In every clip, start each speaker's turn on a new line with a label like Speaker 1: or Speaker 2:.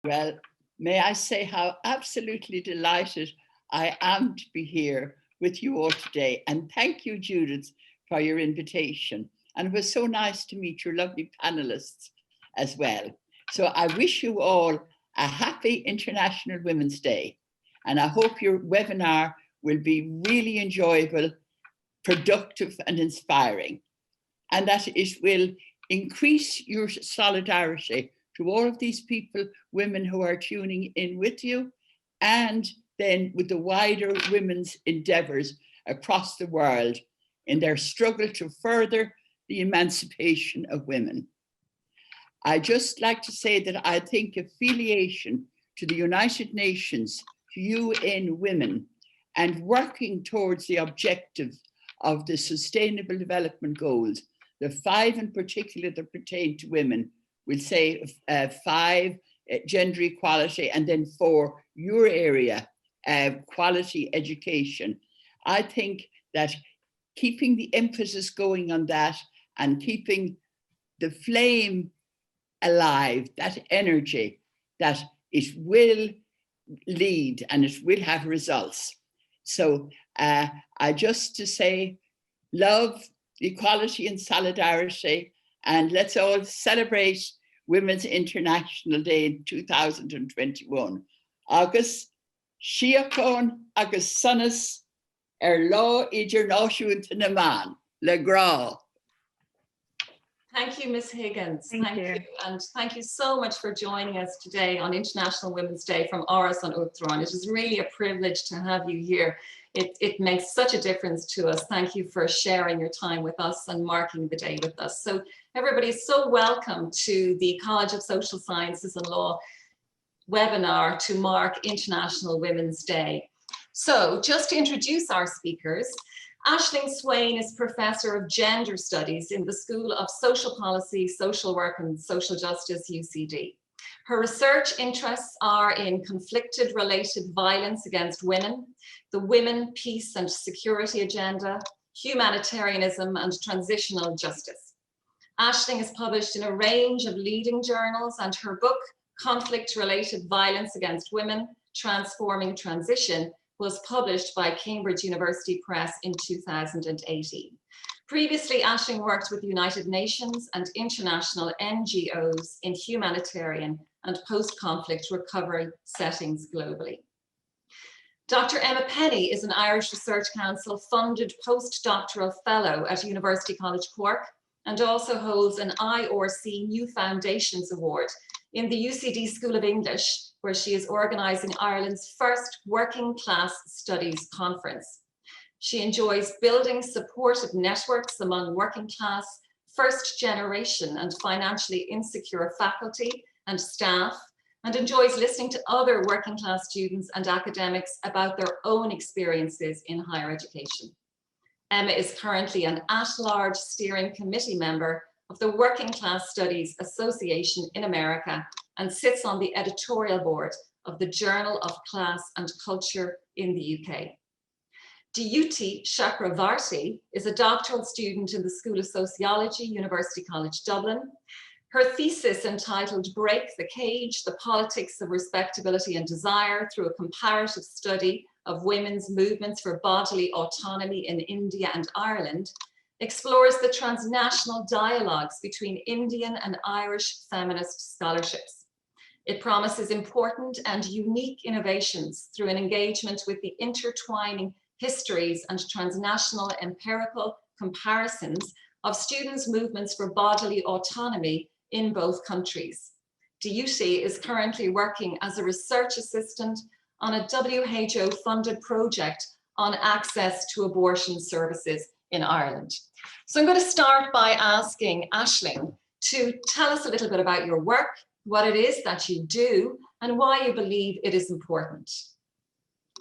Speaker 1: Well, may I say how absolutely delighted I am to be here with you all today. And thank you, Judith, for your invitation. And it was so nice to meet your lovely panelists as well. So I wish you all a happy International Women's Day. And I hope your webinar will be really enjoyable, productive and inspiring. And that it will increase your solidarity to all of these people, women who are tuning in with you, and then with the wider women's endeavors across the world in their struggle to further the emancipation of women. I just like to say that I think affiliation to the United Nations, to UN Women, and working towards the objectives of the Sustainable Development Goals, the 5 in particular that pertain to women, we'll say 5, gender equality, and then 4, your area, quality education. I think that keeping the emphasis going on that and keeping the flame alive, that energy, that it will lead and it will have results. So I just to say love, equality and solidarity, and let's all celebrate Women's International Day in 2021. Agus Siacon agus Sunnis law idir náisiúnta na man le grá.
Speaker 2: Thank you, Ms. Higgins. Thank you. And thank you so much for joining us today on International Women's Day from Áras an Uachtaráin. It is really a privilege to have you here. It makes such a difference to us. Thank you for sharing your time with us and marking the day with us. So everybody is so welcome to the College of Social Sciences and Law webinar to mark International Women's Day. So just to introduce our speakers, Ashling Swain is Professor of Gender Studies in the School of Social Policy, Social Work and Social Justice, UCD. Her research interests are in conflicted related violence against women, the women, peace and security agenda, humanitarianism and transitional justice. Ashling is published in a range of leading journals, and her book, Conflict-Related Violence Against Women, Transforming Transition, was published by Cambridge University Press in 2018. Previously, Ashling worked with the United Nations and international NGOs in humanitarian and post-conflict recovery settings globally. Dr. Emma Penny is an Irish Research Council funded postdoctoral fellow at University College Cork, and also holds an IRC New Foundations Award in the UCD School of English, where she is organising Ireland's first working class studies conference. She enjoys building supportive networks among working class, first generation and financially insecure faculty and staff, and enjoys listening to other working class students and academics about their own experiences in higher education. Emma is currently an at-large steering committee member of the Working Class Studies Association in America and sits on the editorial board of the Journal of Class and Culture in the UK. Diyuti Chakravarti is a doctoral student in the School of Sociology, University College Dublin. Her thesis, entitled Break the Cage, The Politics of Respectability and Desire through a Comparative Study of Women's Movements for Bodily Autonomy in India and Ireland, explores the transnational dialogues between Indian and Irish feminist scholarships. It promises important and unique innovations through an engagement with the intertwining histories and transnational empirical comparisons of students' movements for bodily autonomy in both countries. Diyuti is currently working as a research assistant on a WHO-funded project on access to abortion services in Ireland. So I'm going to start by asking Ashling to tell us a little bit about your work, what it is that you do, and why you believe it is important.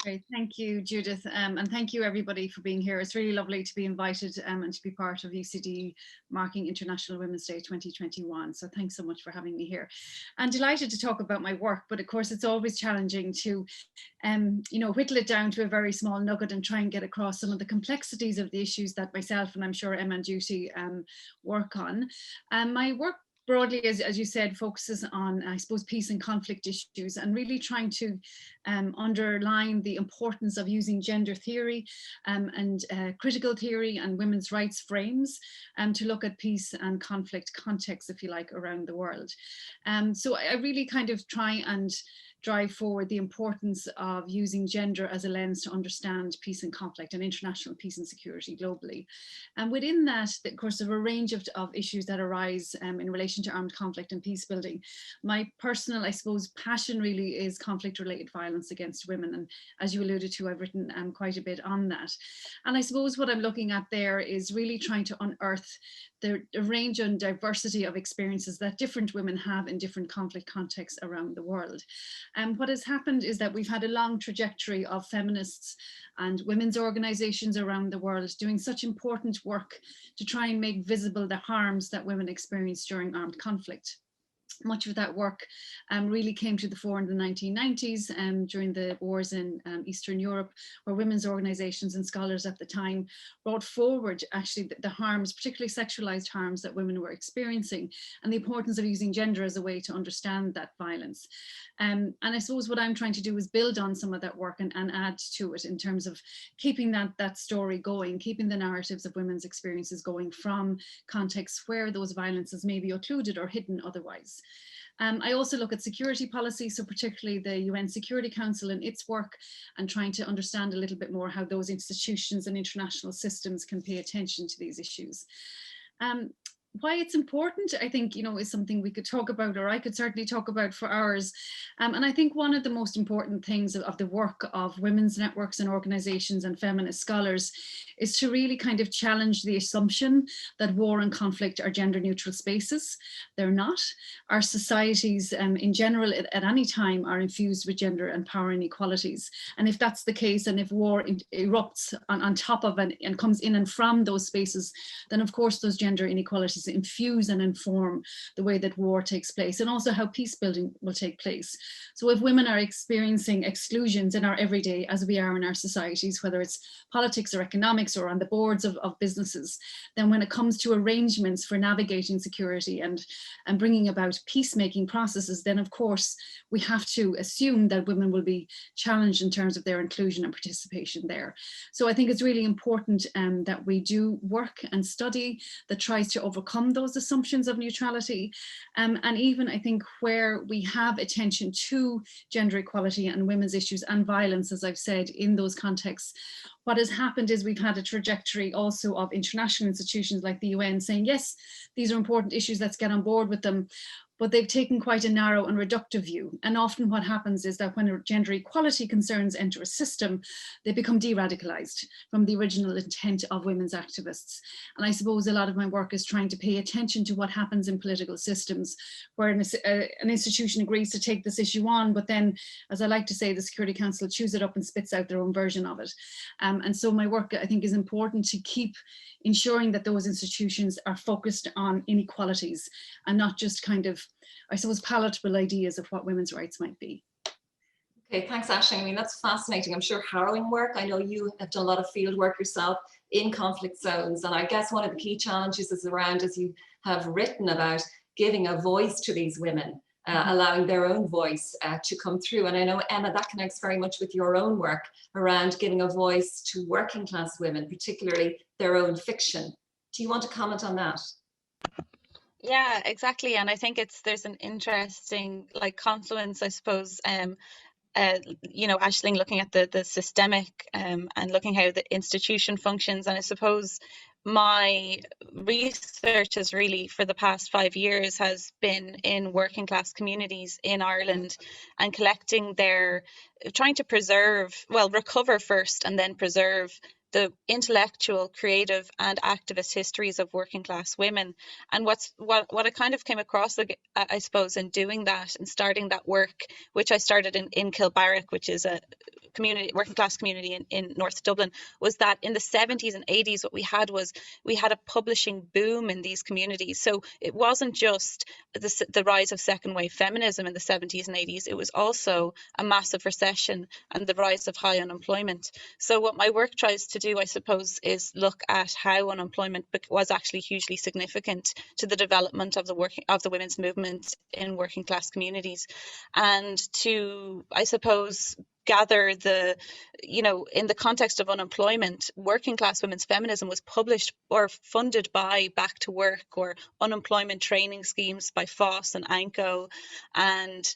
Speaker 3: Great, thank you, Judith, and thank you everybody for being here. It's really lovely to be invited and to be part of UCD marking International Women's Day 2021. So thanks so much for having me here. I'm delighted to talk about my work, but of course it's always challenging to whittle it down to a very small nugget and try and get across some of the complexities of the issues that myself and I'm sure Emma and Diyuti work on. My work broadly, as you said, focuses on, I suppose, peace and conflict issues, and really trying to underline the importance of using gender theory and critical theory and women's rights frames to look at peace and conflict contexts, if you like, around the world. So I really kind of try and drive forward the importance of using gender as a lens to understand peace and conflict and international peace and security globally. And within that, of course, there are a range of issues that arise in relation to armed conflict and peace building. My personal, I suppose, passion really is conflict-related violence against women. And as you alluded to, I've written quite a bit on that. And I suppose what I'm looking at there is really trying to unearth the range and diversity of experiences that different women have in different conflict contexts around the world. And what has happened is that we've had a long trajectory of feminists and women's organizations around the world doing such important work to try and make visible the harms that women experience during armed conflict. Much of that work really came to the fore in the 1990s during the wars in Eastern Europe, where women's organizations and scholars at the time brought forward actually the harms, particularly sexualized harms that women were experiencing, and the importance of using gender as a way to understand that violence. And I suppose what I'm trying to do is build on some of that work and add to it in terms of keeping that story going, keeping the narratives of women's experiences going from contexts where those violences may be occluded or hidden otherwise. I also look at security policy, so particularly the UN Security Council and its work, and trying to understand a little bit more how those institutions and international systems can pay attention to these issues. Why it's important, I think, is something we could talk about, or I could certainly talk about for hours. And I think one of the most important things of the work of women's networks and organizations and feminist scholars is to really kind of challenge the assumption that war and conflict are gender neutral spaces. They're not. Our societies in general at any time are infused with gender and power inequalities. And if that's the case, and if war erupts on top of it and comes in and from those spaces, then of course those gender inequalities infuse and inform the way that war takes place, and also how peace building will take place. So if women are experiencing exclusions in our everyday, as we are in our societies, whether it's politics or economics or on the boards of businesses, then when it comes to arrangements for navigating security and bringing about peacemaking processes, then of course we have to assume that women will be challenged in terms of their inclusion and participation there. So I think it's really important that we do work and study that tries to overcome those assumptions of neutrality. And even I think where we have attention to gender equality and women's issues and violence, as I've said, in those contexts, what has happened is we've had a trajectory also of international institutions like the UN saying, yes, these are important issues, let's get on board with them. But they've taken quite a narrow and reductive view. And often what happens is that when gender equality concerns enter a system, they become de-radicalized from the original intent of women's activists. And I suppose a lot of my work is trying to pay attention to what happens in political systems where an institution agrees to take this issue on, but then, as I like to say, the Security Council chews it up and spits out their own version of it. And so my work, I think, is important to keep ensuring that those institutions are focused on inequalities and not just kind of, I suppose, palatable ideas of what women's rights might be.
Speaker 2: Okay, thanks, Ashling. I mean, that's fascinating. I'm sure harrowing work. I know you have done a lot of field work yourself in conflict zones. And I guess one of the key challenges is around, as you have written about, giving a voice to these women, allowing their own voice to come through. And I know, Emma, that connects very much with your own work around giving a voice to working class women, particularly their own fiction. Do you want to comment on that?
Speaker 4: Yeah, exactly. And I think there's an interesting confluence, I suppose, Ashling, looking at the systemic and looking how the institution functions. And I suppose my research is really for the past 5 years has been in working class communities in Ireland and collecting trying to recover first and then preserve the intellectual, creative and activist histories of working class women. And what I kind of came across, I suppose, in doing that and starting that work, which I started in Kilbarrack, which is community, working class community in North Dublin, was that in the 70s and 80s, what we had was we had a publishing boom in these communities. So it wasn't just the rise of second wave feminism in the 70s and 80s, it was also a massive recession and the rise of high unemployment. So what my work tries to do, I suppose, is look at how unemployment was actually hugely significant to the development of the women's movement in working class communities, and to, I suppose, gather the, in the context of unemployment, working class women's feminism was published or funded by Back to Work or unemployment training schemes by FOSS and ANCO, and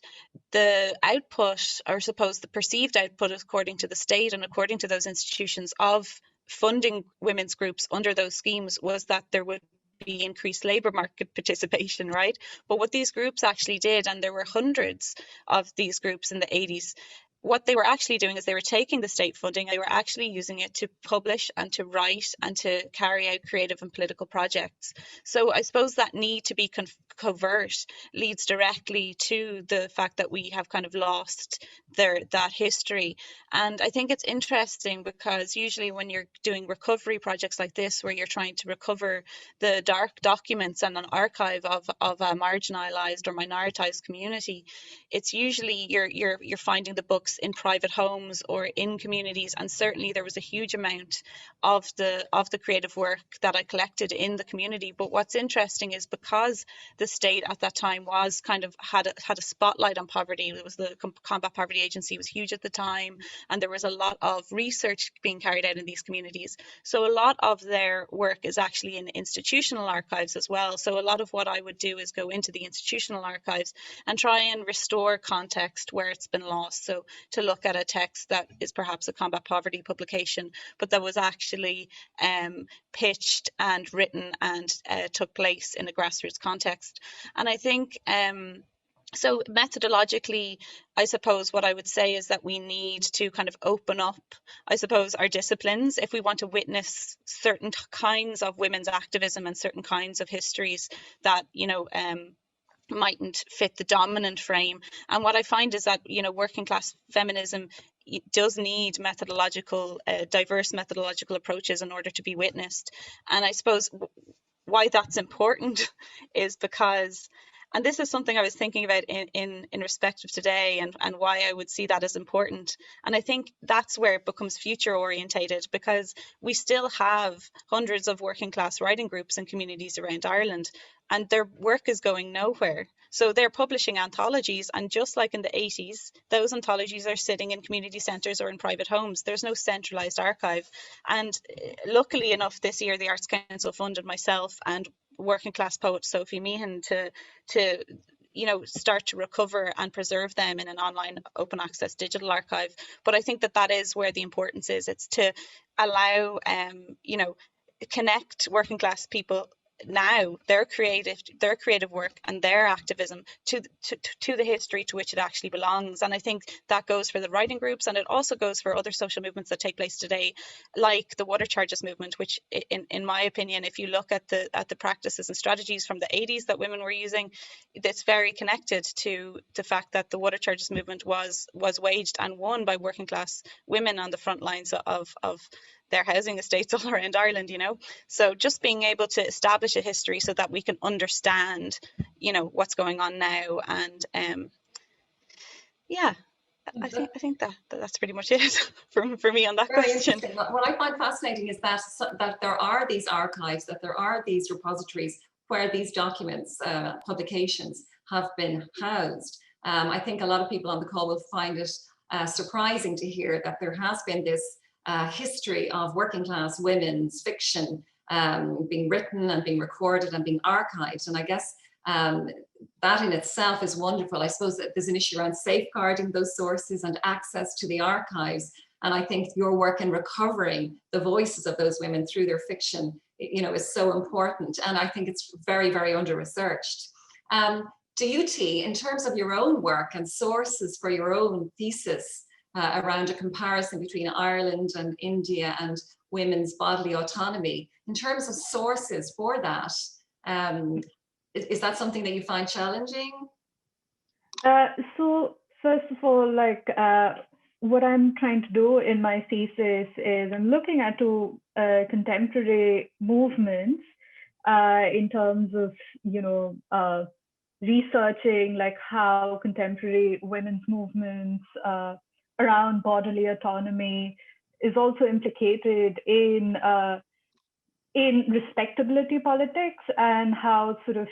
Speaker 4: the output, or suppose the perceived output according to the state and according to those institutions of funding women's groups under those schemes, was that there would be increased labour market participation, right? But what these groups actually did, and there were hundreds of these groups in the 80s, what they were actually doing is they were taking the state funding, they were actually using it to publish and to write and to carry out creative and political projects. So I suppose that need to be covert leads directly to the fact that we have kind of lost that history. And I think it's interesting because usually when you're doing recovery projects like this, where you're trying to recover the dark documents and an archive of a marginalized or minoritized community, it's usually you're finding the books in private homes or in communities. And certainly there was a huge amount of the creative work that I collected in the community. But what's interesting is because the state at that time was kind of had a spotlight on poverty, it was the Combat Poverty Agency was huge at the time, and there was a lot of research being carried out in these communities. So a lot of their work is actually in institutional archives as well. So a lot of what I would do is go into the institutional archives and try and restore context where it's been lost. So to look at a text that is perhaps a combat poverty publication, but that was actually pitched and written and took place in a grassroots context. And I think so methodologically, I suppose what I would say is that we need to kind of open up, I suppose, our disciplines if we want to witness certain kinds of women's activism and certain kinds of histories that, mightn't fit the dominant frame. And what I find is that, working class feminism does need diverse methodological approaches in order to be witnessed. And I suppose why that's important is because, and this is something I was thinking about in respect of today, and why I would see that as important. And I think that's where it becomes future orientated, because we still have hundreds of working class writing groups and communities around Ireland, and their work is going nowhere. So they're publishing anthologies, and just like in the 80s, those anthologies are sitting in community centres or in private homes. There's no centralised archive. And luckily enough, this year the Arts Council funded myself and working class poet Sophie Meehan to start to recover and preserve them in an online open access digital archive. But I think that is where the importance is. It's to allow connect working class people now, their creative work and their activism to the history to which it actually belongs. And I think that goes for the writing groups, and it also goes for other social movements that take place today, like the water charges movement, which in my opinion, if you look at the practices and strategies from the 80s that women were using, it's very connected to the fact that the water charges movement was waged and won by working class women on the front lines of their housing estates all around Ireland, So just being able to establish a history so that we can understand, what's going on now. And I think that's pretty much it for me on that
Speaker 2: Very
Speaker 4: question.
Speaker 2: interesting. What I find fascinating is that there are these archives, that there are these repositories where these documents, publications have been housed. I think a lot of people on the call will find it surprising to hear that there has been this history of working class women's fiction being written and being recorded and being archived. And I guess that in itself is wonderful. I suppose that there's an issue around safeguarding those sources and access to the archives. And I think your work in recovering the voices of those women through their fiction, is so important. And I think it's very, very under-researched. DUT, in terms of your own work and sources for your own thesis, around a comparison between Ireland and India and women's bodily autonomy. In terms of sources for that, is that something that you find challenging?
Speaker 5: So first of all, what I'm trying to do in my thesis is I'm looking at two contemporary movements in terms of, researching like how contemporary women's movements around bodily autonomy is also implicated in respectability politics, and how sort of,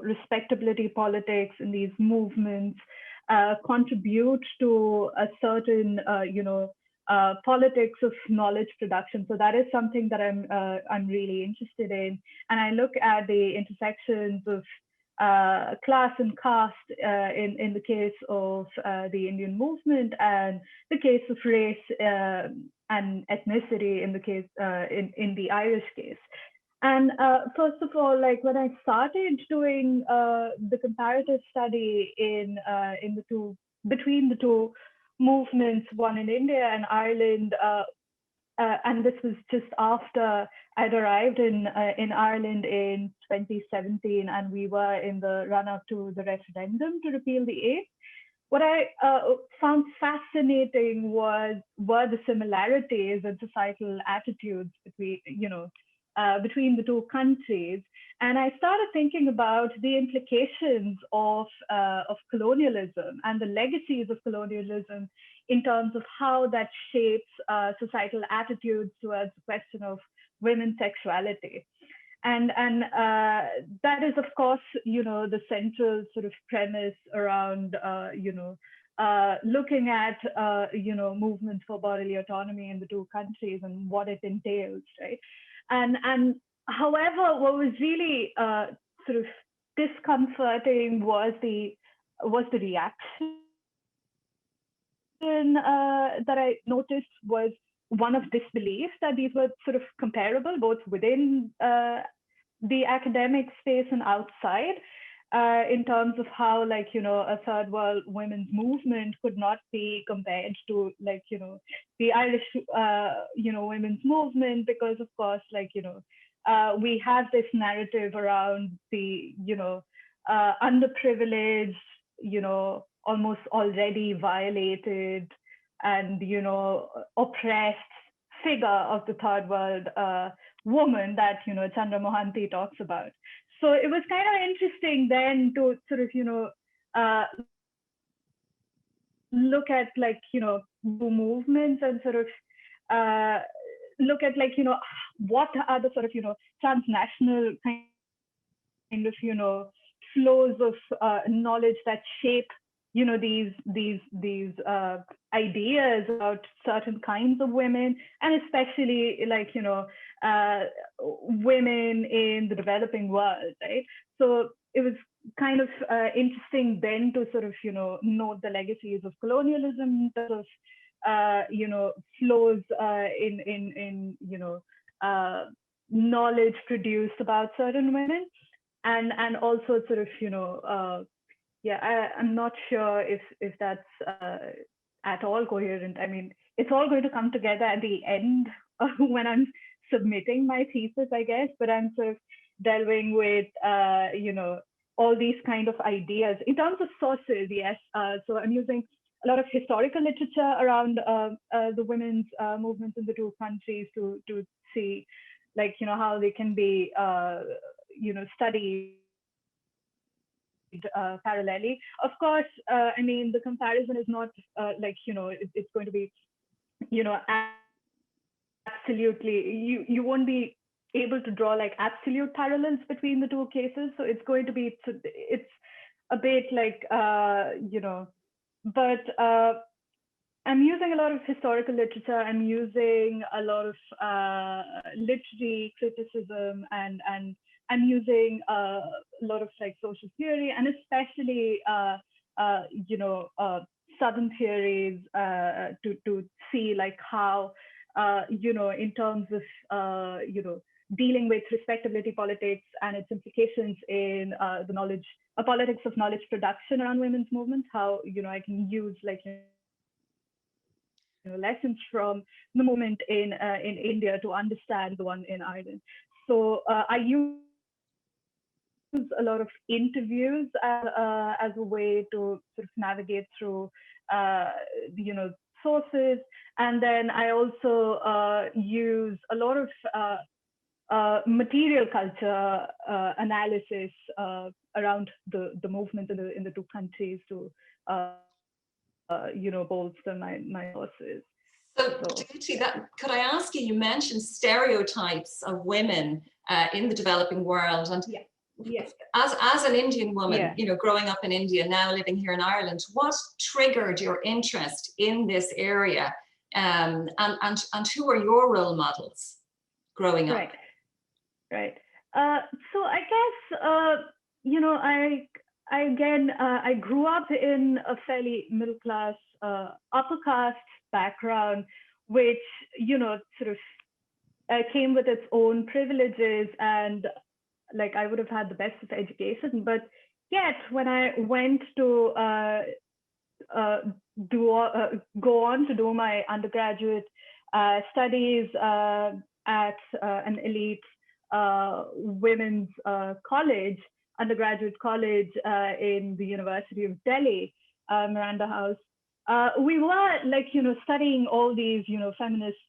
Speaker 5: respectability politics in these movements contribute to a certain, politics of knowledge production. So that is something that I'm really interested in. And I look at the intersections of class and caste in the case of the Indian movement, and the case of race and ethnicity in the case in the Irish case. And first of all, like when I started doing the comparative study in the two between the two movements, one in India and Ireland, and this was just after I'd arrived in Ireland in 2017, and we were in the run-up to the referendum to repeal the Eighth. What I found fascinating were the similarities and societal attitudes between the two countries, and I started thinking about the implications of colonialism and the legacies of colonialism in terms of how that shapes societal attitudes towards the question of women's sexuality. And that is, of course, the central sort of premise around, looking at, movements for bodily autonomy in the two countries and what it entails, right? And however, what was really sort of discomforting was the reaction that I noticed was one of disbelief that these were sort of comparable, both within the academic space and outside, in terms of how, like, a third world women's movement could not be compared to, like, the Irish, women's movement, because of course, like, we have this narrative around the, underprivileged, almost already violated and, oppressed figure of the third world woman that, Chandra Mohanty talks about. So it was kind of interesting then to sort of, look at, like, the movements and sort of look at, like, what are the sort of, transnational kind of, flows of knowledge that shape, these ideas about certain kinds of women, and especially, like, women in the developing world, right? So it was kind of interesting then to sort of, note the legacies of colonialism, sort of, flows in knowledge produced about certain women, and also sort of, I'm not sure if that's at all coherent. I mean, it's all going to come together at the end when I'm submitting my thesis, I guess, but I'm sort of delving with, all these kind of ideas. In terms of sources, yes, so I'm using a lot of historical literature around the women's movements in the two countries to see, like, how they can be, studied parallelly. Of course, I mean, the comparison is not like, it's going to be, absolutely, you won't be able to draw like absolute parallels between the two cases. So it's going to be, it's a bit like, but I'm using a lot of historical literature. I'm using a lot of literary criticism, and I'm using a lot of like social theory, and especially Southern theories to see like how in terms of dealing with respectability politics and its implications in the knowledge, politics of knowledge production around women's movements, how I can use like lessons from the movement in India to understand the one in Ireland. So I use a lot of interviews as a way to sort of navigate through sources. And then I also use a lot of material culture analysis around the movement in the two countries to bolster my sources.
Speaker 2: So, Duty, could I ask you? You mentioned stereotypes of women in the developing world, and as an Indian woman, growing up in India, now living here in Ireland, what triggered your interest in this area, and who are your role models growing up?
Speaker 5: Right. So I guess I grew up in a fairly middle class, upper caste background, which sort of came with its own privileges, and like I would have had the best of education, but yet when I went to go on to do my undergraduate studies at an elite women's college, undergraduate college in the University of Delhi, Miranda House, we were studying all these feminist,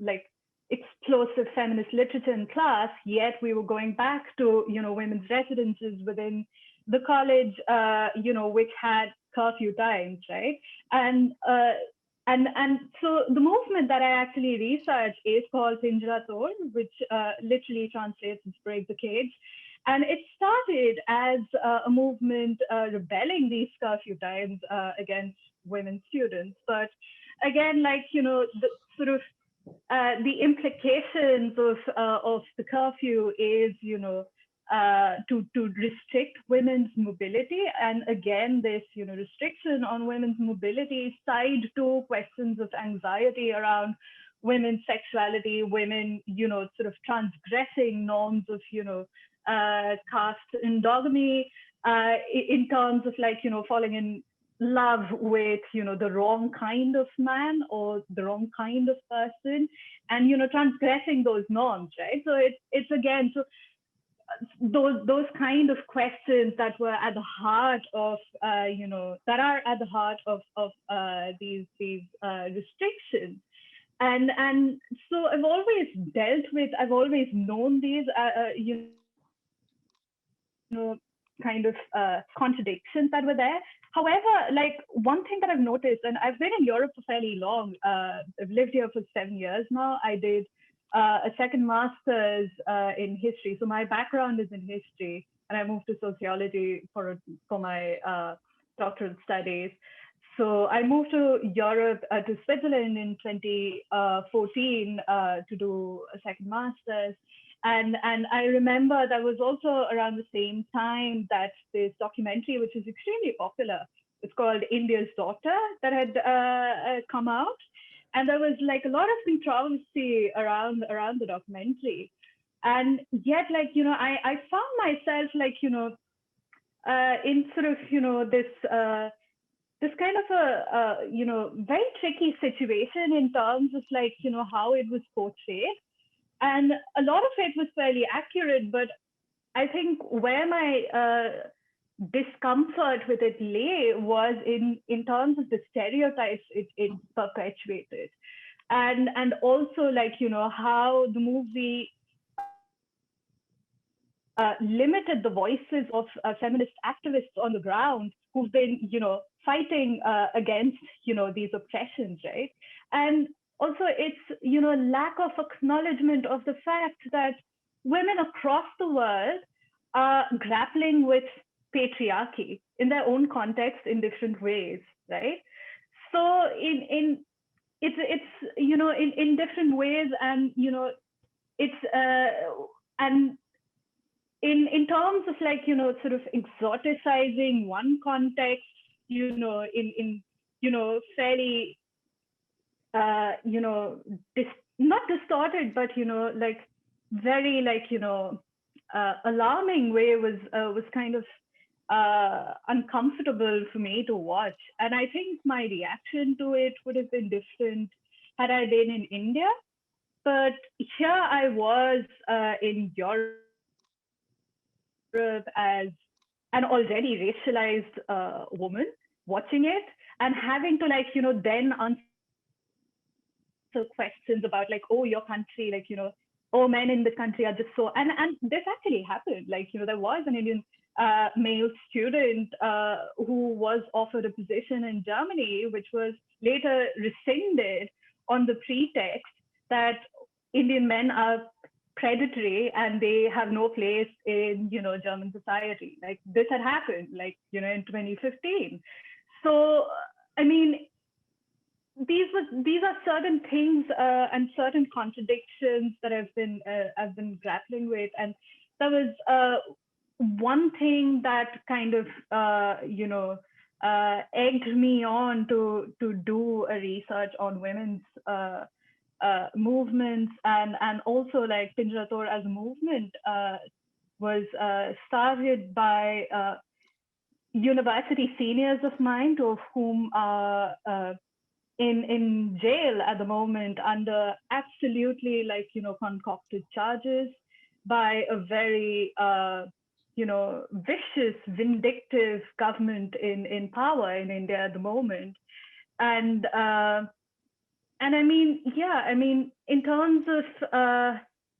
Speaker 5: like explosive feminist literature in class, yet we were going back to women's residences within the college, which had curfew times, right? And so the movement that I actually researched is called Pinjra Tod, which literally translates as break the cage. And it started as a movement rebelling these curfew times against women students. But again, the sort of the implications of the curfew is, to restrict women's mobility. And again, this, restriction on women's mobility is tied to questions of anxiety around women's sexuality, women, sort of transgressing norms of, caste endogamy, in terms of falling in love with, the wrong kind of man or the wrong kind of person, and, transgressing those norms, right? So it's again, so those kind of questions that were at the heart of, that are at the heart of these restrictions. And so I've always known these, kind of contradictions that were there. However, one thing that I've noticed, and I've been in Europe for fairly long, I've lived here for 7 years now. I did a second master's in history. So my background is in history, and I moved to sociology for my doctoral studies. So I moved to Europe, to Switzerland in 2014 to do a second master's. And I remember that was also around the same time that this documentary, which is extremely popular, it's called India's Daughter, that had come out. And there was a lot of controversy around the documentary. And yet, I found myself in sort of, this kind of a, very tricky situation in terms of how it was portrayed. And a lot of it was fairly accurate, but I think where my discomfort with it lay was in terms of the stereotypes it perpetuated, and also how the movie limited the voices of feminist activists on the ground who've been fighting against these oppressions, right? And also it's lack of acknowledgement of the fact that women across the world are grappling with patriarchy in their own context in different ways, right? So in different ways, and it's and in terms of sort of exoticizing one context, in fairly not distorted, but very alarming way was kind of uncomfortable for me to watch. And I think my reaction to it would have been different had I been in India. But here I was in Europe as an already racialized woman, watching it and having to like, then answer questions about like, oh, your country, like, oh, men in the country are just so, and this actually happened. Like, there was an Indian male student who was offered a position in Germany, which was later rescinded on the pretext that Indian men are predatory and they have no place in, German society. Like this had happened, like, in 2015. So, I mean, these are certain things and certain contradictions that I've been grappling with, and that was one thing that kind of egged me on to do a research on women's movements, and also like Pinjarator as a movement was started by university seniors of mine, two of whom are in jail at the moment under absolutely like, concocted charges by a very, vicious, vindictive government in power in India at the moment. And I mean, yeah, I mean, in terms of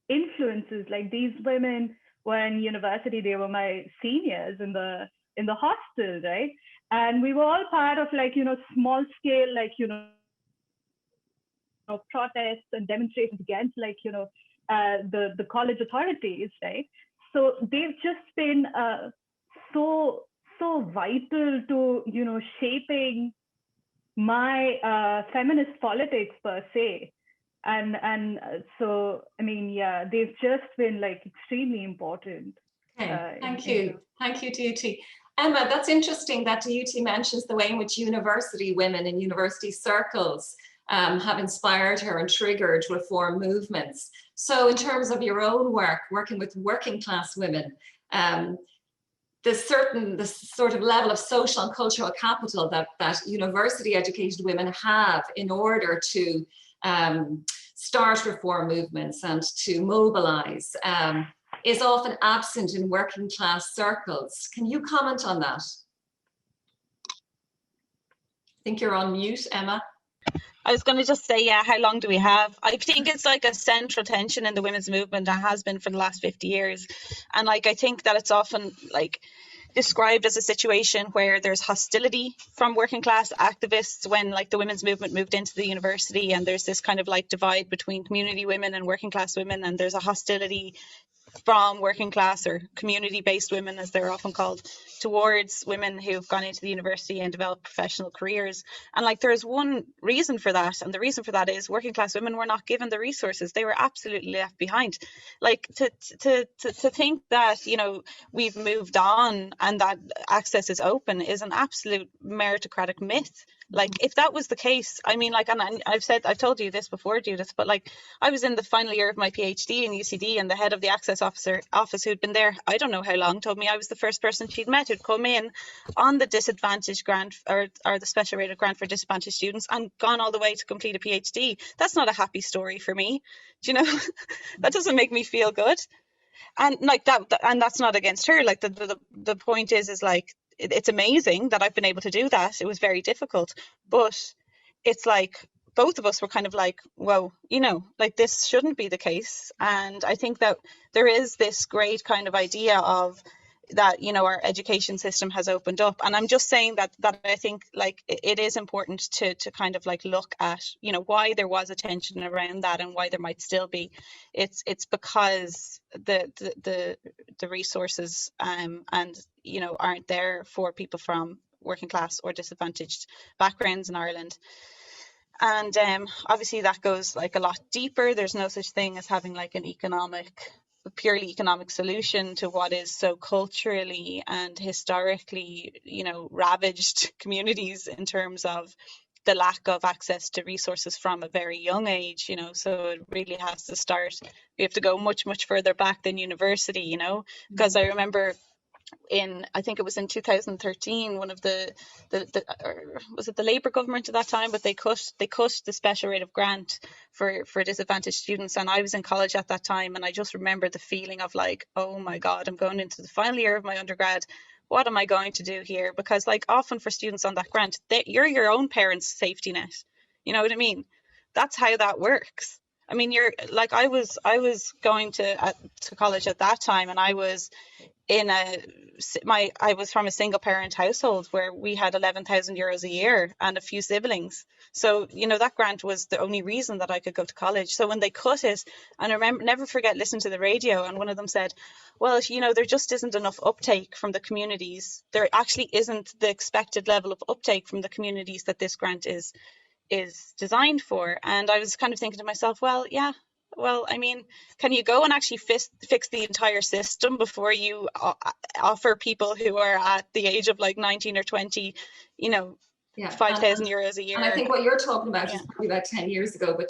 Speaker 5: influences, like these women were in university, they were my seniors in the hostel, right? And we were all part of like, small scale, like, protests and demonstrations against like, the college authorities, right? So they've just been so vital to, shaping my feminist politics per se. And so, I mean, yeah, they've just been like extremely important.
Speaker 2: Okay, thank you. Thank you, Duty. Emma, that's interesting that Duty mentions the way in which university women in university circles have inspired her and triggered reform movements. So in terms of your own work, working with working class women, the sort of level of social and cultural capital that university educated women have in order to start reform movements and to mobilize is often absent in working class circles. Can you comment on that? I think you're on mute, Emma.
Speaker 4: I was going to just say, yeah, how long do we have? I think it's like a central tension in the women's movement and has been for the last 50 years. And like, I think that it's often like described as a situation where there's hostility from working class activists when like the women's movement moved into the university, and there's this kind of like divide between community women and working class women, and there's a hostility from working class or community-based women, as they're often called, towards women who've gone into the university and developed professional careers. And like there's one reason for that, and the reason for that is working class women were not given the resources. They were absolutely left behind. Like to think that, you know, we've moved on and that access is open is an absolute meritocratic myth. Like if that was the case, I mean, like, and I've told you this before, Judith, but like I was in the final year of my PhD in UCD, and the head of the access office who'd been there, I don't know how long, told me I was the first person she'd met who'd come in on the disadvantaged grant or the special rated grant for disadvantaged students and gone all the way to complete a PhD. That's not a happy story for me. Do you know? That doesn't make me feel good. And like that, and that's not against her. Like the point is like, it's amazing that I've been able to do that. It was very difficult, but it's like both of us were kind of like, well, you know, like this shouldn't be the case. And I think that there is this great kind of idea of that, you know, our education system has opened up. And I'm just saying that I think like it is important to kind of like look at, you know, why there was a tension around that and why there might still be. It's because the resources and, you know, aren't there for people from working class or disadvantaged backgrounds in Ireland. And obviously that goes like a lot deeper. There's no such thing as having like a purely economic solution to what is so culturally and historically, you know, ravaged communities in terms of the lack of access to resources from a very young age, you know. So it really has to start, we have to go much further back than university, you know, because I remember I think it was in 2013, one of the was it the Labour government at that time, but they cut the special rate of grant for disadvantaged students, and I was in college at that time, and I just remember the feeling of like, oh my God, I'm going into the final year of my undergrad. what am I going to do here? Because like often for students on that grant, you're your own parents' safety net. You know what I mean? That's how that works. I mean, you're like, I was going to college at that time, and I was I was from a single parent household where we had 11,000 euros a year and a few siblings. So, you know, that grant was the only reason that I could go to college. So when they cut it, and I remember, never forget listening to the radio, and one of them said, well, you know, there just isn't enough uptake from the communities. There actually isn't the expected level of uptake from the communities that this grant is designed for. And I was kind of thinking to myself, well, yeah, well, I mean, can you go and actually fix the entire system before you offer people who are at the age of like 19 or 20, you know, 5,000 euros a year?
Speaker 2: And I think what you're talking about is probably about 10 years ago, but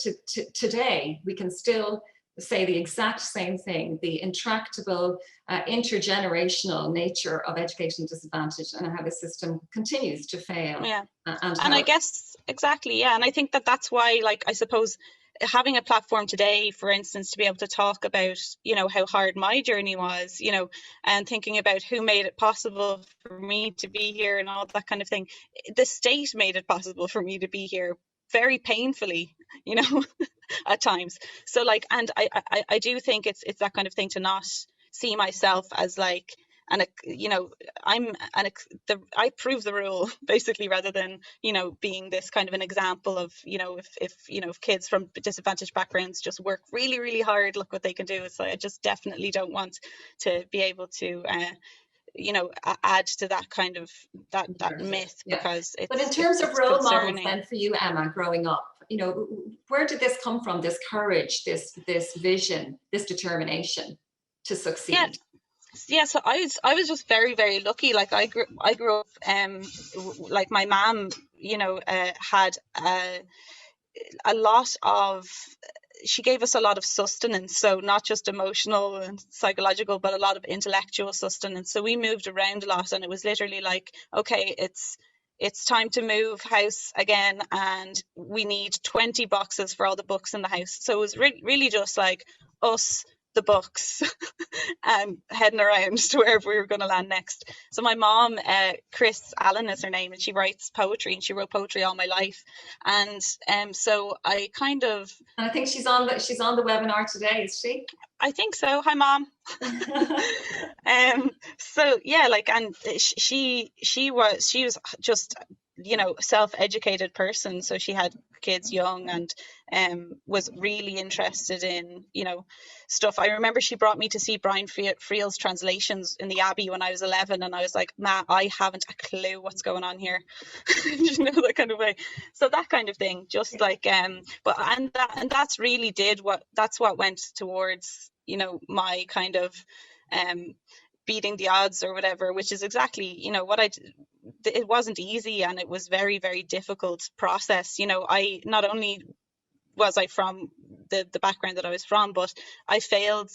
Speaker 2: today we can still say the exact same thing: the intractable, intergenerational nature of education disadvantage, and how the system continues to fail.
Speaker 4: Yeah, and I guess exactly, yeah, and I think that's why, like, I suppose having a platform today, for instance, to be able to talk about, you know, how hard my journey was, you know, and thinking about who made it possible for me to be here and all that kind of thing. The state made it possible for me to be here, very painfully, you know, at times. So like, and I do think it's that kind of thing, to not see myself as like, and you know, I prove the rule basically, rather than, you know, being this kind of an example of, you know, if kids from disadvantaged backgrounds just work really, really hard, look what they can do. So I just definitely don't want to be able to you know, add to that kind of that myth, because it's,
Speaker 2: but in terms of role
Speaker 4: concerning.
Speaker 2: models then for you, Emma, growing up, you know, where did this come from, this courage, this vision, this determination to succeed?
Speaker 4: Yeah, so I was just very, very lucky. Like I grew up like my mom, you know, had a lot of, she gave us a lot of sustenance, so not just emotional and psychological, but a lot of intellectual sustenance. So we moved around a lot, and it was literally like, okay, it's time to move house again, and we need 20 boxes for all the books in the house. So it was really just like us, the books, and heading around to wherever we were going to land next. So my mom, Chris Allen is her name, and she writes poetry, and she wrote poetry all my life. And so I kind of,
Speaker 2: and I think she's on the webinar today, is she?
Speaker 4: I think so. Hi, Mom. So yeah, like, and she was just, you know, self-educated person. So she had kids young, and was really interested in, you know, stuff. I remember she brought me to see Brian Friel's translations in the Abbey when I was 11, and I was like, Ma, I haven't a clue what's going on here. You know, that kind of way. So that kind of thing, just like but that's really that's what went towards, you know, my kind of beating the odds or whatever, which is exactly, you know, what it wasn't easy, and it was very, very difficult process. You know, I not only was I from the background that I was from, but I failed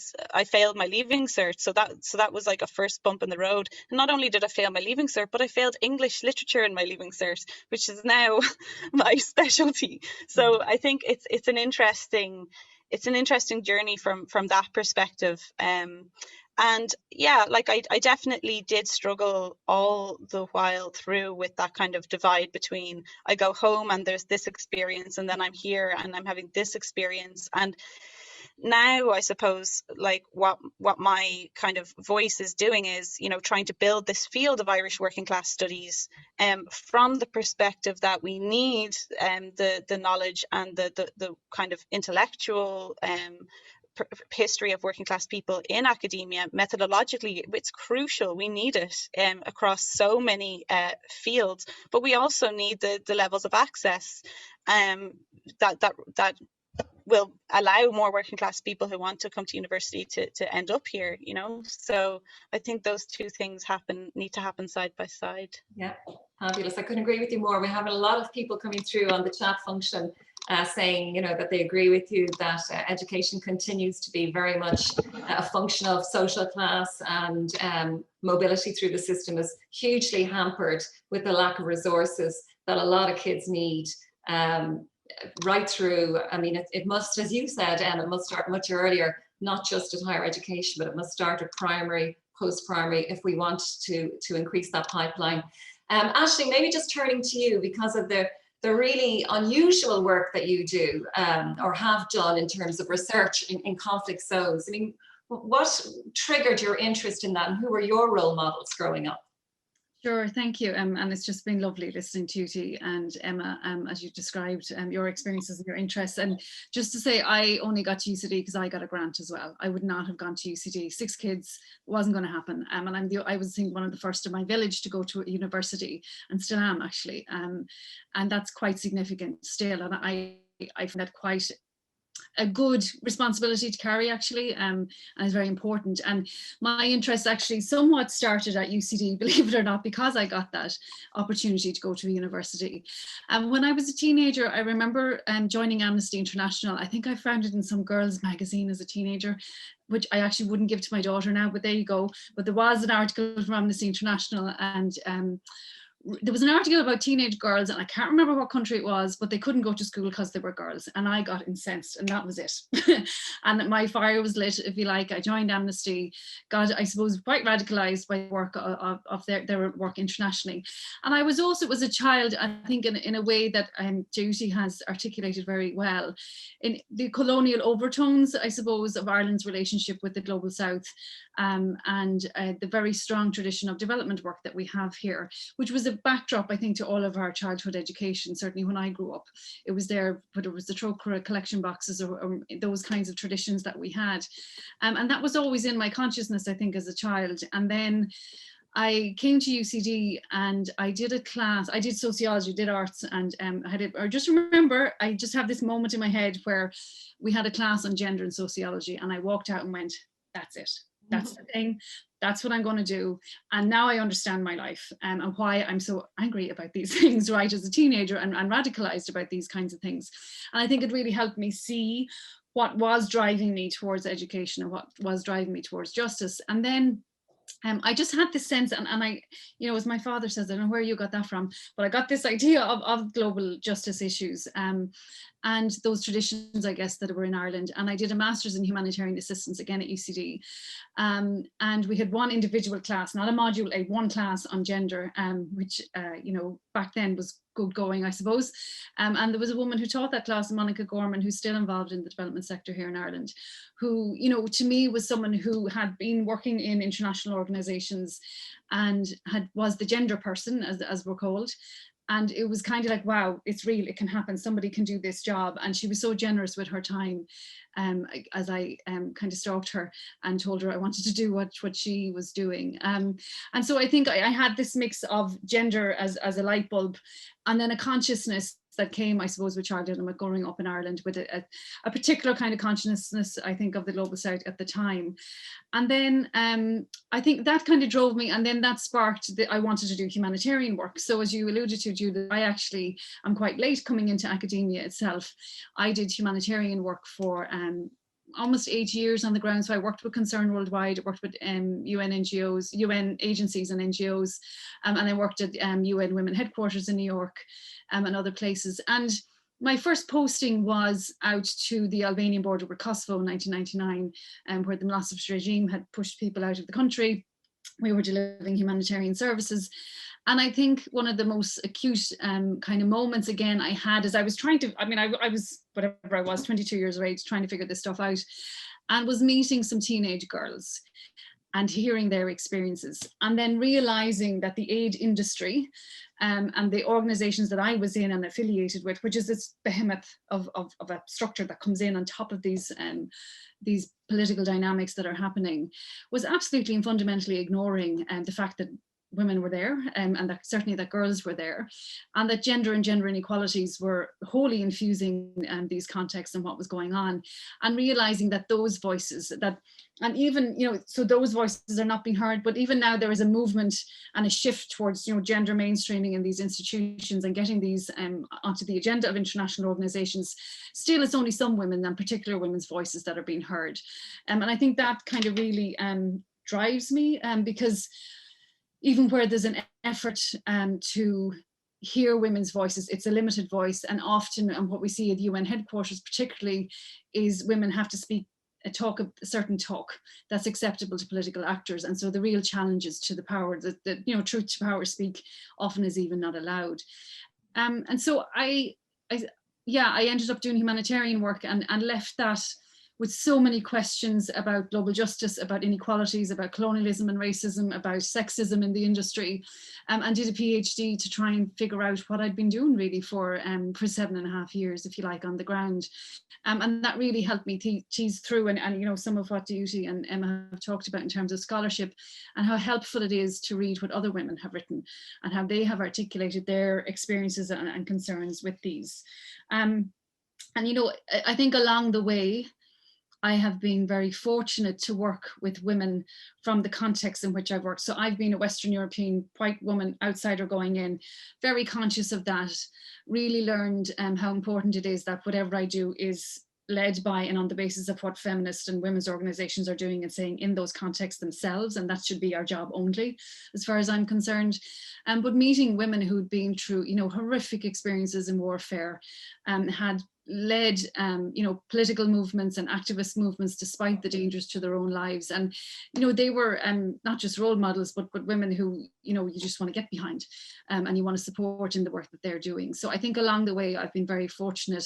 Speaker 4: my leaving cert. So that was like a first bump in the road. And not only did I fail my leaving cert, but I failed English literature in my leaving cert, which is now my specialty. So I think it's an interesting journey from that perspective. And yeah, like I definitely did struggle all the while through with that kind of divide between, I go home and there's this experience, and then I'm here and I'm having this experience. And now I suppose like what my kind of voice is doing is, you know, trying to build this field of Irish working class studies from the perspective that we need the knowledge and the kind of intellectual history of working class people in academia. Methodologically, it's crucial. We need it across so many fields, but we also need the levels of access that will allow more working class people who want to come to university to end up here, you know. So I think those two things need to happen side by side.
Speaker 2: Yeah, fabulous. I couldn't agree with you more. We're having a lot of people coming through on the chat function saying, you know, that they agree with you that education continues to be very much a function of social class, and mobility through the system is hugely hampered with the lack of resources that a lot of kids need. Right through, I mean, it must, as you said, and it must start much earlier, not just at higher education, but it must start at primary, post-primary if we want to increase that pipeline. Ashling, maybe just turning to you because of the really unusual work that you do or have done in terms of research in conflict zones. I mean, what triggered your interest in that, and who were your role models growing up?
Speaker 3: Sure, thank you. And it's just been lovely listening to you and Emma, as you described your experiences and your interests. And just to say, I only got to UCD because I got a grant as well. I would not have gone to UCD. 6 kids, wasn't going to happen. And I was one of the first in my village to go to a university, and still am actually. And that's quite significant still. And I find that quite a good responsibility to carry actually, and it's very important. And my interest actually somewhat started at UCD, believe it or not, because I got that opportunity to go to a university. And when I was a teenager, I remember joining Amnesty International. I think I found it in some girls magazine as a teenager, which I actually wouldn't give to my daughter now, but there you go. But there was an article from Amnesty International, and there was an article about teenage girls, and I can't remember what country it was, but they couldn't go to school because they were girls, and I got incensed, and that was it. And my fire was lit, if you like. I joined Amnesty, got, I suppose, quite radicalized by work of their work internationally. And I was also, as a child, I think in a way that Judy has articulated very well, in the colonial overtones, I suppose, of Ireland's relationship with the Global South, and the very strong tradition of development work that we have here, which was a backdrop, I think, to all of our childhood education. Certainly when I grew up, it was there, but it was the Trócaire collection boxes or those kinds of traditions that we had. And that was always in my consciousness, I think, as a child. And then I came to UCD and I did a class, I did sociology, did arts, and I just remember, I just have this moment in my head where we had a class on gender and sociology, and I walked out and went, that's it. That's the thing. That's what I'm going to do. And now I understand my life and why I'm so angry about these things, right, as a teenager, and radicalized about these kinds of things. And I think it really helped me see what was driving me towards education and what was driving me towards justice. And then I just had this sense, and I, you know, as my father says, I don't know where you got that from, but I got this idea of global justice issues and those traditions, I guess, that were in Ireland. And I did a master's in humanitarian assistance, again at UCD. And we had one individual class, not a module, one class on gender, which, you know, back then was good going, I suppose. And there was a woman who taught that class, Monica Gorman, who's still involved in the development sector here in Ireland, who, you know, to me was someone who had been working in international organizations and was the gender person, as we're called. And it was kind of like, wow, it's real, it can happen, somebody can do this job. And she was so generous with her time, as I kind of stalked her and told her I wanted to do what she was doing. And so I think I had this mix of gender as a light bulb, and then a consciousness that came, I suppose, with childhood and with growing up in Ireland, with a particular kind of consciousness, I think, of the Global South at the time. And then I think that kind of drove me, and then that sparked that I wanted to do humanitarian work. So as you alluded to, Judith, I actually am quite late coming into academia itself. I did humanitarian work for almost 8 years on the ground. So I worked with Concern Worldwide, I worked with UN NGOs, UN agencies and NGOs, and I worked at UN Women Headquarters in New York and other places. And my first posting was out to the Albanian border with Kosovo in 1999, where the Milosevic regime had pushed people out of the country. We were delivering humanitarian services. And I think one of the most acute kind of moments, again, I had as I was trying to, I mean, I was, whatever I was, 22 years of age, trying to figure this stuff out, and was meeting some teenage girls and hearing their experiences, and then realizing that the aid industry and the organizations that I was in and affiliated with, which is this behemoth of a structure that comes in on top of these political dynamics that are happening, was absolutely and fundamentally ignoring the fact that women were there, and that certainly that girls were there, and that gender and gender inequalities were wholly infusing these contexts and what was going on, and realizing that those voices, that, and even, you know, so those voices are not being heard, but even now there is a movement and a shift towards, you know, gender mainstreaming in these institutions and getting these onto the agenda of international organizations. Still, it's only some women and particular women's voices that are being heard, and I think that kind of really drives me, because even where there's an effort to hear women's voices, it's a limited voice. And often, and what we see at UN headquarters particularly, is women have to speak a certain talk that's acceptable to political actors. And so the real challenges to the power, that you know, truth to power speak often is even not allowed. And so I ended up doing humanitarian work and left that with so many questions about global justice, about inequalities, about colonialism and racism, about sexism in the industry, and did a PhD to try and figure out what I'd been doing really for 7.5 years, if you like, on the ground. And that really helped me tease through and you know, some of what Duty and Emma have talked about in terms of scholarship, and how helpful it is to read what other women have written and how they have articulated their experiences and concerns with these. And you know, I think along the way, I have been very fortunate to work with women from the context in which I've worked. So I've been a Western European white woman, outsider going in, very conscious of that, really learned how important it is that whatever I do is led by and on the basis of what feminist and women's organizations are doing and saying in those contexts themselves, and that should be our job only, as far as I'm concerned. But meeting women who'd been through, you know, horrific experiences in warfare, had led you know, political movements and activist movements despite the dangers to their own lives, and you know, they were not just role models but women who, you know, you just want to get behind and you want to support in the work that they're doing. So I think along the way I've been very fortunate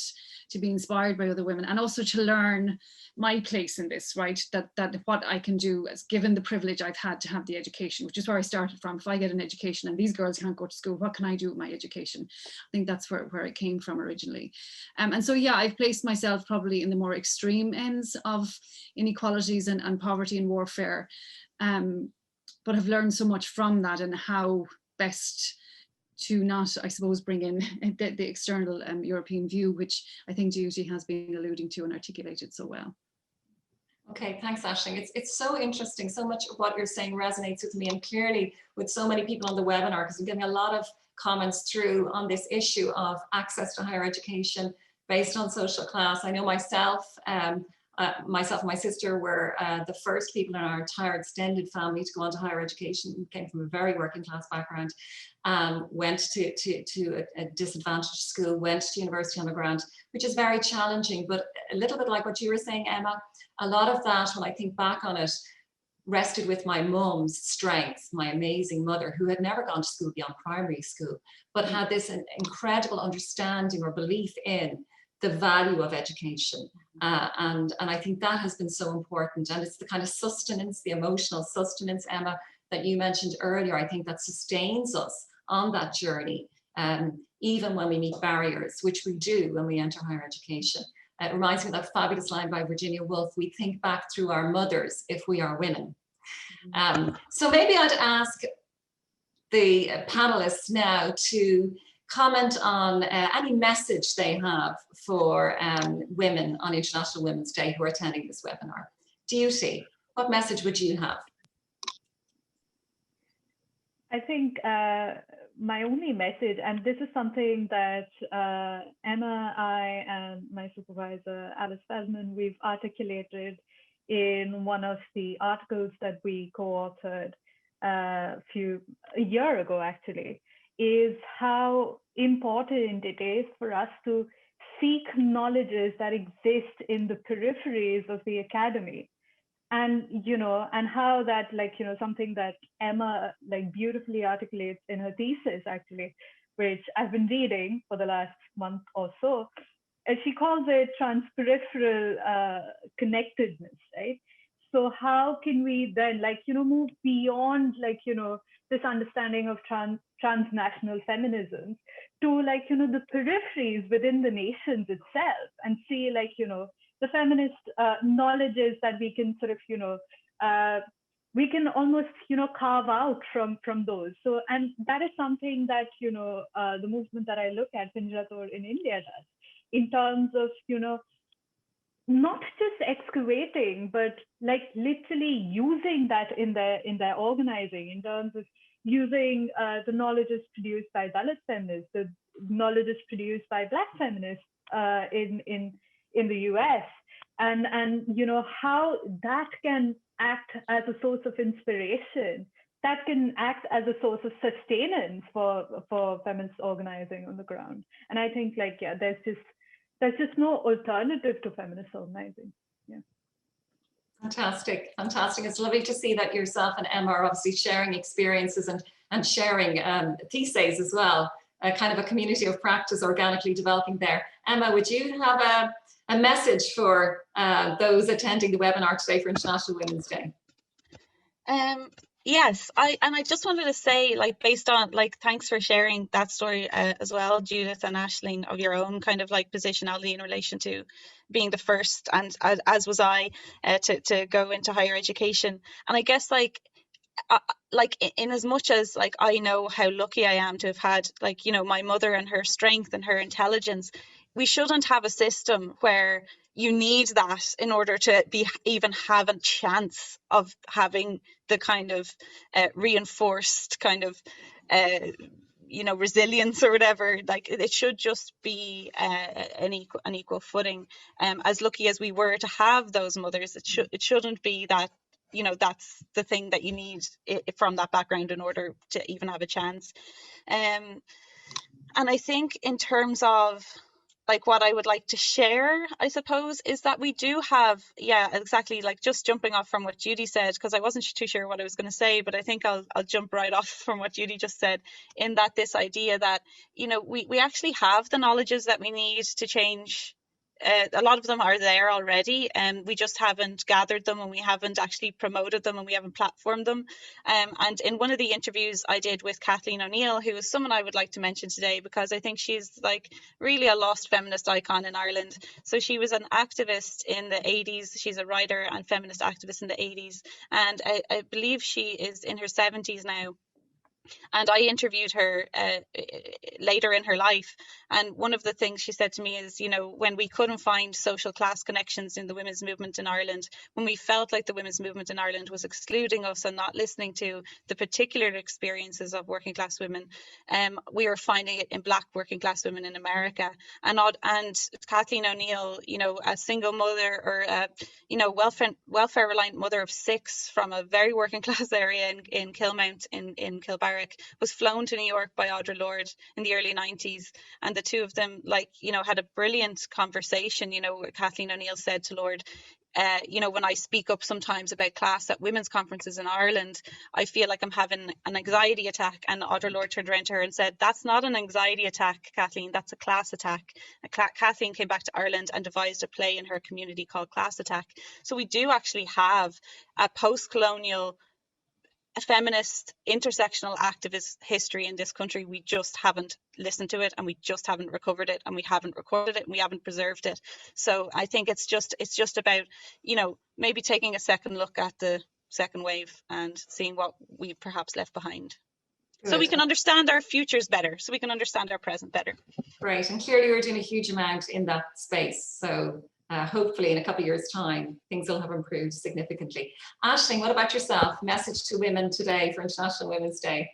Speaker 3: to be inspired by other women and also to learn my place in this, right, that what I can do, as given the privilege I've had to have the education, which is where I started from. If I get an education and these girls can't go to school, what can I do with my education? I think that's where it came from originally. And so yeah, I've placed myself probably in the more extreme ends of inequalities and poverty and warfare, but have learned so much from that and how best to not, I suppose, bring in the external European view, which I think Duty has been alluding to and articulated so well.
Speaker 2: Okay, thanks, Ashling. It's so interesting. So much of what you're saying resonates with me, and clearly with so many people on the webinar, because we're getting a lot of comments through on this issue of access to higher education based on social class. I know myself, myself and my sister were the first people in our entire extended family to go on to higher education. We came from a very working class background, went to a disadvantaged school, went to university on the ground, which is very challenging. But a little bit like what you were saying, Emma, a lot of that, when I think back on it, rested with my mum's strength, my amazing mother, who had never gone to school beyond primary school, but had this incredible understanding or belief in the value of education. And I think that has been so important. And it's the kind of sustenance, the emotional sustenance, Emma, that you mentioned earlier, I think that sustains us on that journey, even when we meet barriers, which we do when we enter higher education. It reminds me of that fabulous line by Virginia Woolf, we think back through our mothers if we are women. So maybe I'd ask the panelists now to comment on any message they have for women on International Women's Day who are attending this webinar. Duty, what message would you have?
Speaker 5: I think my only message, and this is something that Emma, I, and my supervisor, Alice Feldman, we've articulated in one of the articles that we co-authored a year ago, actually, is how important it is for us to seek knowledges that exist in the peripheries of the academy. And, you know, and how that, like, you know, something that Emma, like, beautifully articulates in her thesis, actually, which I've been reading for the last month or so, and she calls it transperipheral connectedness, right? So how can we then, like, you know, move beyond, like, you know, this understanding of transnational feminism to, like, you know, the peripheries within the nations itself, and see, like, you know, the feminist knowledges that we can sort of, you know, we can almost, you know, carve out from those. So, and that is something that, you know, the movement that I look at, Pinjarator in India, does, in terms of, you know, not just excavating, but like literally using that in their organizing, in terms of using the knowledges produced by Dalit feminists, the knowledges produced by Black feminists in the US, and you know, how that can act as a source of inspiration, that can act as a source of sustenance for feminist organizing on the ground. And I think, like, yeah, there's just no alternative to feminist organizing. Yeah.
Speaker 2: Fantastic, fantastic. It's lovely to see that yourself and Emma are obviously sharing experiences and sharing theses as well. A kind of a community of practice organically developing there. Emma, would you have a message for those attending the webinar today for International Women's Day?
Speaker 4: Yes, I just wanted to say, like, based on, like, thanks for sharing that story as well, Judith and Ashling, of your own kind of like positionality in relation to being the first, and as was I, to go into higher education. And I guess like in as much as like I know how lucky I am to have had, like, you know, my mother and her strength and her intelligence, we shouldn't have a system where you need that in order to be even have a chance of having the kind of reinforced kind of you know, resilience or whatever. Like, it should just be an equal footing. As lucky as we were to have those mothers, it shouldn't be that, you know, that's the thing that you need from that background in order to even have a chance. And I think in terms of like what I would like to share, I suppose, is that we do have, yeah, exactly, like just jumping off from what Judy said, because I wasn't too sure what I was going to say, but I think I'll jump right off from what Judy just said, in that this idea that, you know, we actually have the knowledges that we need to change. A lot of them are there already, and we just haven't gathered them, and we haven't actually promoted them, and we haven't platformed them. And in one of the interviews I did with Kathleen O'Neill, who is someone I would like to mention today, because I think she's like really a lost feminist icon in Ireland. So she was an activist in the 80s. She's a writer and feminist activist in the 80s. And I believe she is in her 70s now. And I interviewed her later in her life. And one of the things she said to me is, you know, when we couldn't find social class connections in the women's movement in Ireland, when we felt like the women's movement in Ireland was excluding us and not listening to the particular experiences of working class women, we were finding it in Black working class women in America. And Kathleen O'Neill, you know, a single mother, or you know, welfare reliant mother of 6 from a very working class area in Kilmount in Kilbarrack, was flown to New York by Audre Lorde in the early 90s, and the two of them, like, you know, had a brilliant conversation. You know, Kathleen O'Neill said to Lorde, you know, when I speak up sometimes about class at women's conferences in Ireland, I feel like I'm having an anxiety attack. And Audre Lorde turned around to her and said, that's not an anxiety attack, Kathleen, that's a class attack. Kathleen came back to Ireland and devised a play in her community called Class Attack. So we do actually have a post-colonial feminist intersectional activist history in this country. We just haven't listened to it, and we just haven't recovered it, and we haven't recorded it, and we haven't preserved it. So I think it's just about, you know, maybe taking a second look at the second wave and seeing what we've perhaps left behind. Good. So we can understand our futures better, so we can understand our present better.
Speaker 2: Great, and clearly we're doing a huge amount in that space. So hopefully in a couple of years' time, things will have improved significantly. Ashling, what about yourself? Message to women today for International Women's Day.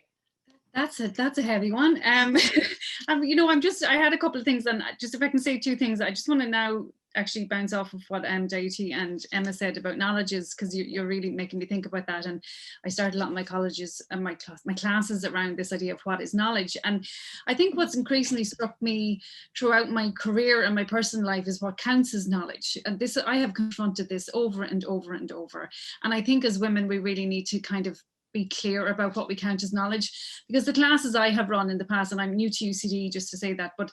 Speaker 3: That's a heavy one. You know, I had a couple of things, and just if I can say 2 things, I just want to now actually bounce off of what Deity and Emma said about knowledges, because you're really making me think about that. And I started a lot of my colleges and my classes around this idea of what is knowledge. And I think what's increasingly struck me throughout my career and my personal life is what counts as knowledge. And this, I have confronted this over and over and over. And I think as women, we really need to kind of be clear about what we count as knowledge, because the classes I have run in the past, and I'm new to UCD just to say that, but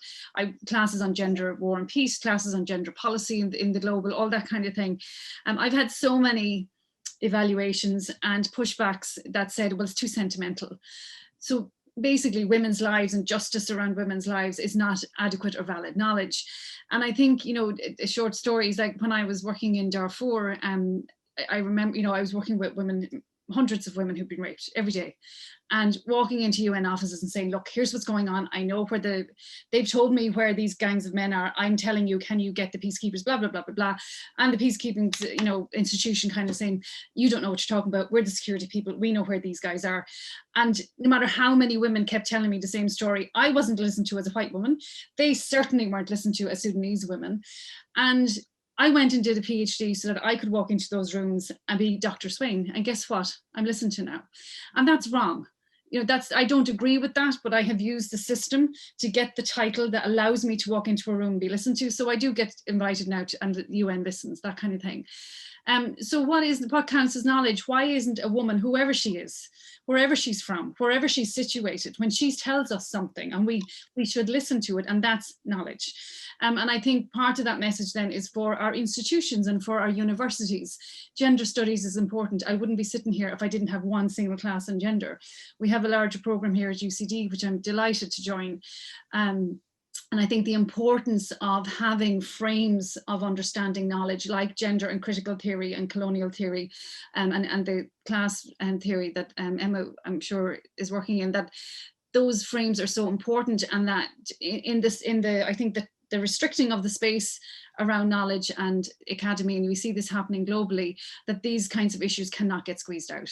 Speaker 3: classes on gender, war and peace, classes on gender policy in the global, all that kind of thing. I've had so many evaluations and pushbacks that said, well, it's too sentimental. So basically women's lives and justice around women's lives is not adequate or valid knowledge. And I think, you know, a short story is like when I was working in Darfur, I remember, you know, I was working with women, hundreds of women who've been raped every day, and walking into UN offices and saying, look, here's what's going on. I know where they've told me where these gangs of men are. I'm telling you, can you get the peacekeepers, blah, blah, blah, blah, blah. And the peacekeeping, you know, institution kind of saying, you don't know what you're talking about. We're the security people. We know where these guys are. And no matter how many women kept telling me the same story, I wasn't listened to as a white woman. They certainly weren't listened to as Sudanese women. And I went and did a PhD so that I could walk into those rooms and be Dr. Swain. And guess what? I'm listened to now. And that's wrong. You know, I don't agree with that, but I have used the system to get the title that allows me to walk into a room and be listened to. So I do get invited now and the UN listens, that kind of thing. So what counts as knowledge? Why isn't a woman, whoever she is, wherever she's from, wherever she's situated, when she tells us something, and we should listen to it, and that's knowledge. And I think part of that message then is for our institutions and for our universities. Gender studies is important. I wouldn't be sitting here if I didn't have one single class on gender. We have a larger program here at UCD, which I'm delighted to join. And I think the importance of having frames of understanding knowledge like gender and critical theory and colonial theory, and the class theory that Emma, I'm sure, is working in, that those frames are so important, and that I think that the restricting of the space around knowledge and academy, and we see this happening globally, that these kinds of issues cannot get squeezed out.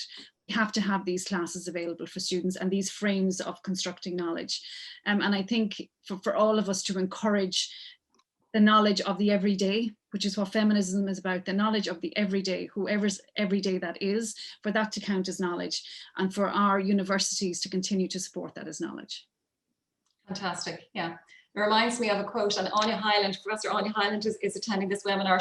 Speaker 3: We have to have these classes available for students and these frames of constructing knowledge. And I think for all of us to encourage the knowledge of the everyday, which is what feminism is about, the knowledge of the everyday, whoever's everyday that is, for that to count as knowledge, and for our universities to continue to support that as knowledge.
Speaker 2: Fantastic, yeah. It reminds me of a quote, and Anya Hyland, Professor Anya Hyland is attending this webinar.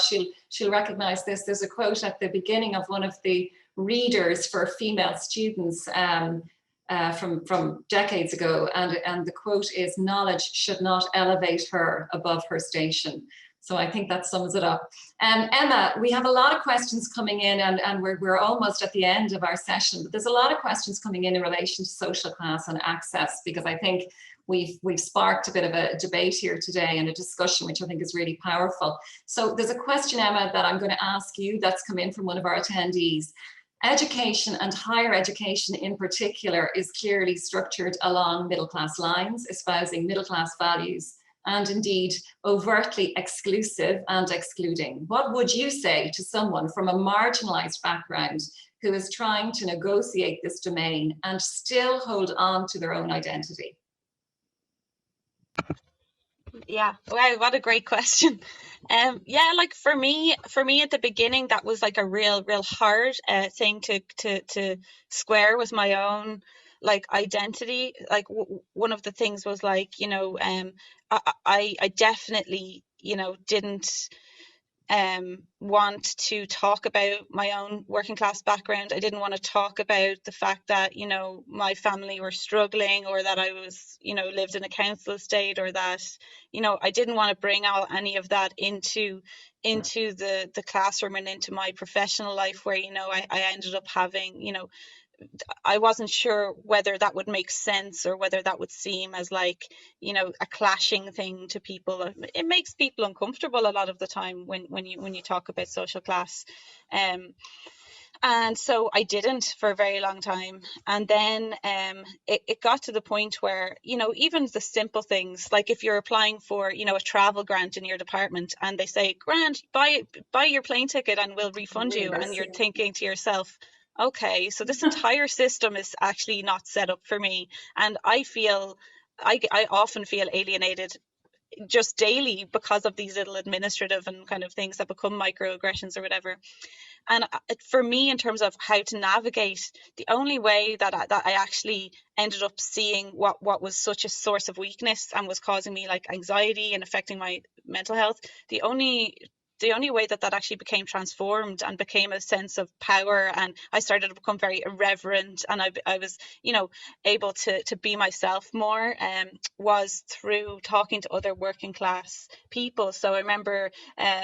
Speaker 2: She'll recognize this. There's a quote at the beginning of one of the readers for female students from decades ago, and the quote is, "Knowledge should not elevate her above her station." So I think that sums it up. Emma, we have a lot of questions coming in, and we're almost at the end of our session, but there's a lot of questions coming in relation to social class and access, because I think we've sparked a bit of a debate here today and a discussion, which I think is really powerful. So there's a question, Emma, that I'm going to ask you that's come in from one of our attendees. Education, and higher education in particular, is clearly structured along middle class lines, espousing middle class values, and indeed overtly exclusive and excluding. What would you say to someone from a marginalized background who is trying to negotiate this domain and still hold on to their own identity?
Speaker 4: Yeah, wow, what a great question. Yeah, like for me at the beginning, that was like a real hard thing to square with my own like identity. Like one of the things was like, you know, I definitely, you know, didn't want to talk about my own working class background. I didn't want to talk about the fact that, you know, my family were struggling, or that I was, you know, lived in a council estate, or that, you know, I didn't want to bring out any of that into the classroom and into my professional life, where, you know, I ended up having, you know, I wasn't sure whether that would make sense, or whether that would seem as like, you know, a clashing thing to people. It makes people uncomfortable a lot of the time when you talk about social class. And so I didn't for a very long time. And then it got to the point where, you know, even the simple things, like if you're applying for, you know, a travel grant in your department, and they say, "Grant, buy your plane ticket and we'll refund you," and you're thinking to yourself, okay, so this entire system is actually not set up for me. And I often feel alienated just daily because of these little administrative and kind of things that become microaggressions or whatever. And for me, in terms of how to navigate, the only way that I actually ended up seeing what was such a source of weakness and was causing me like anxiety and affecting my mental health, the only way that actually became transformed and became a sense of power, and I started to become very irreverent, and I was, you know, able to be myself more, was through talking to other working class people. So I remember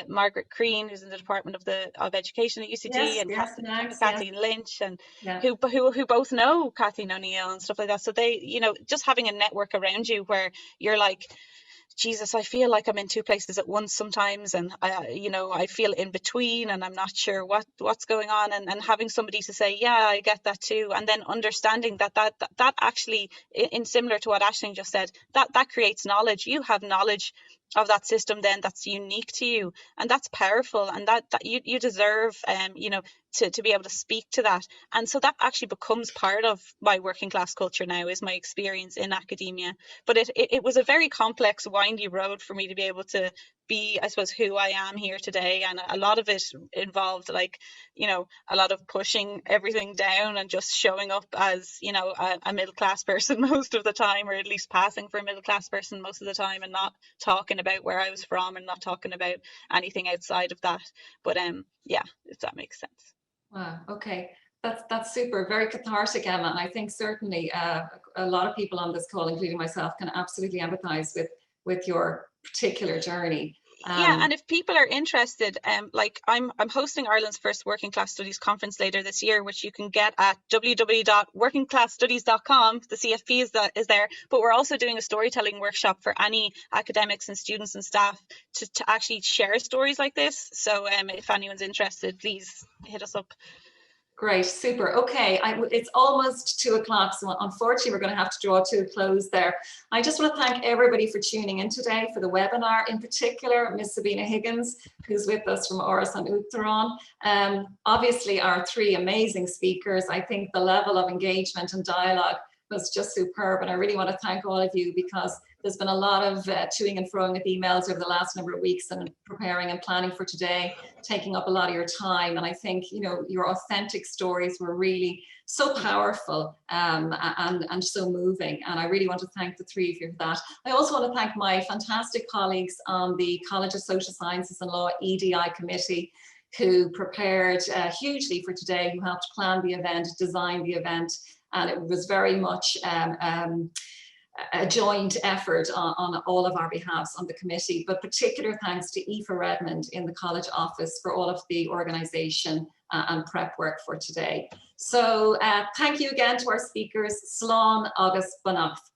Speaker 4: Margaret Crean, who's in the Department of Education at UCD, and Kathleen Lynch, and who both know Kathleen O'Neill and stuff like that. So they, you know, just having a network around you where you're like, Jesus, I feel like I'm in two places at once sometimes, and I feel in between, and I'm not sure what's going on, and having somebody to say, yeah, I get that too, and then understanding that actually, in similar to what Ashling just said, that creates knowledge. You have knowledge of that system then that's unique to you, and that's powerful, and that you deserve to be able to speak to that. And so that actually becomes part of my working class culture now, is my experience in academia. But it was a very complex, windy road for me to be able to be, I suppose, who I am here today. And a lot of it involved, like, you know, a lot of pushing everything down and just showing up as, you know, a middle class person most of the time, or at least passing for a middle class person most of the time, and not talking about where I was from and not talking about anything outside of that. But yeah, if that makes sense.
Speaker 2: Wow, okay. That's super, very cathartic, Emma. And I think certainly a lot of people on this call, including myself, can absolutely empathize with your particular journey.
Speaker 4: Yeah, and if people are interested, like I'm hosting Ireland's first Working Class Studies conference later this year, which you can get at www.workingclassstudies.com. The CFP is there, but we're also doing a storytelling workshop for any academics and students and staff to actually share stories like this. So if anyone's interested, please hit us up.
Speaker 2: Great, super. Okay, it's almost 2 o'clock, so unfortunately we're going to have to draw to a close there. I just want to thank everybody for tuning in today for the webinar, in particular Miss Sabina Higgins, who's with us from Áras an Uachtaráin. Obviously our 3 amazing speakers. I think the level of engagement and dialogue was just superb, and I really want to thank all of you, because there's been a lot of toing and froing with emails over the last number of weeks, and preparing and planning for today, taking up a lot of your time. And I think, you know, your authentic stories were really so powerful and so moving. And I really want to thank the 3 of you for that. I also want to thank my fantastic colleagues on the College of Social Sciences and Law EDI committee, who prepared hugely for today, who helped plan the event, design the event. And it was very much a joint effort on all of our behalves on the committee, but particular thanks to Aoife Redmond in the college office for all of the organisation and prep work for today. So thank you again to our speakers. Slán agus Banach.